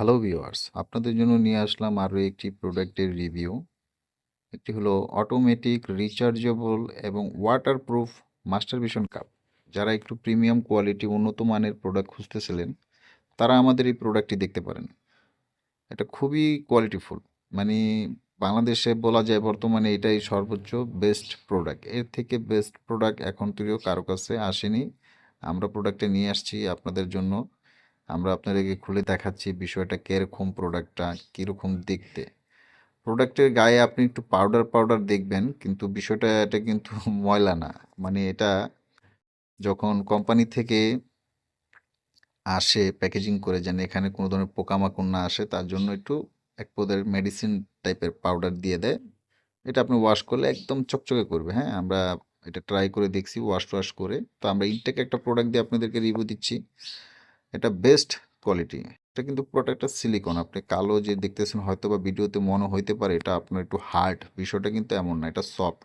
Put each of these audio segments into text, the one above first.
Hello viewers, আপনাদের জন্য নিয়ে আসলাম আরও একটি প্রোডাক্টের রিভিউ। একটি হলো অটোমেটিক রিচার্জেবল এবং ওয়াটারপ্রুফ মাস্টার ভিশন কাপ। যারা একটু প্রিমিয়াম কোয়ালিটি উন্নত মানের প্রোডাক্ট খুঁজতেছিলেন, তারা আমাদের এই প্রোডাক্টটি দেখতে পারেন। এটা খুবই কোয়ালিটিফুল, মানে বাংলাদেশে বলা যায় বর্তমানে এটাই সর্বোচ্চ বেস্ট প্রোডাক্ট। এর থেকে বেস্ট প্রোডাক্ট এখন তৈরিও কারো কাছে আসেনি। আমরা প্রোডাক্টটা নিয়ে আসছি আপনাদের জন্য। আমরা আপনাদেরকে খুলে দেখাচ্ছি বিষয়টা কিরকম, প্রোডাক্টটা কীরকম দেখতে। প্রোডাক্টের গায়ে আপনি একটু পাউডার পাউডার দেখবেন, কিন্তু বিষয়টা এটা কিন্তু ময়লা না। মানে এটা যখন কোম্পানি থেকে আসে প্যাকেজিং করে, যেন এখানে কোনো ধরনের পোকামাকড় না আসে, তার জন্য একটু এক পদের মেডিসিন টাইপের পাউডার দিয়ে দেয়। এটা আপনি ওয়াশ করলে একদম চকচকে করবে। হ্যাঁ, আমরা এটা ট্রাই করে দেখছি ওয়াশ করে। তো আমরা ইনটেক একটা প্রোডাক্ট দিয়ে আপনাদেরকে রিভিউ দিচ্ছি। এটা বেস্ট কোয়ালিটি। এটা কিন্তু পুরোটা একটা সিলিকন। আপনি কালো যে দেখতেছেন, হয়তো বা ভিডিওতে মনে হইতে পারে এটা আপনার একটু হার্ড। বিষয়টা কিন্তু এমন না, এটা সফট।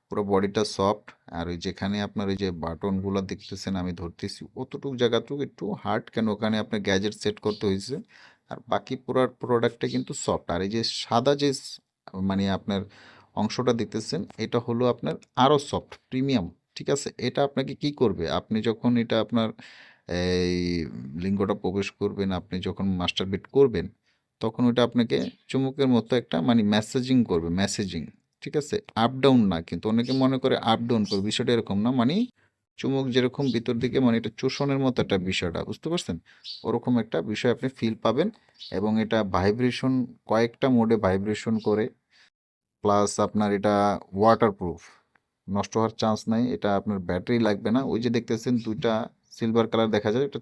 পুরো বডিটা সফট। আর ওই যেখানে আপনার ওই যে বাটনগুলো দেখতেছেন আমি ধরতেছি, অতটুকু জায়গাটুকু একটু হার্ড, কেন ওখানে আপনার গ্যাজেট সেট করতে হয়েছে। আর বাকি পুরো প্রোডাক্টটা কিন্তু সফট। আর এই যে সাদা যে মানে আপনার অংশটা দেখতেছেন, এটা হলো আপনার আরও সফট প্রিমিয়াম। ঠিক আছে, এটা আপনাকে কি করবে, আপনি যখন এটা আপনার এই লিঙ্গটা প্রবেশ করবেন, আপনি যখন মাস্টার বেড করবেন, তখন ওটা আপনাকে চুমুকের মতো একটা মানে মেসেজিং করবে, মেসেজিং। ঠিক আছে, আপ ডাউন না, কিন্তু অনেকে মনে করে আপ ডাউন করবে, বিষয়টা এরকম না। মানে চুমুক যেরকম ভিতর দিকে, মানে এটা চোষণের মতো একটা বিষয়টা, বুঝতে পারছেন? ওরকম একটা বিষয় আপনি ফিল পাবেন। এবং এটা ভাইব্রেশন, কয়েকটা মোডে ভাইব্রেশন করে। প্লাস আপনার এটা ওয়াটারপ্রুফ, নষ্ট হওয়ার চান্স নাই। এটা আপনার ব্যাটারি লাগবে না। ওই যে দেখতেছেন দুইটা সিলভার কালার দেখা যায়, এটা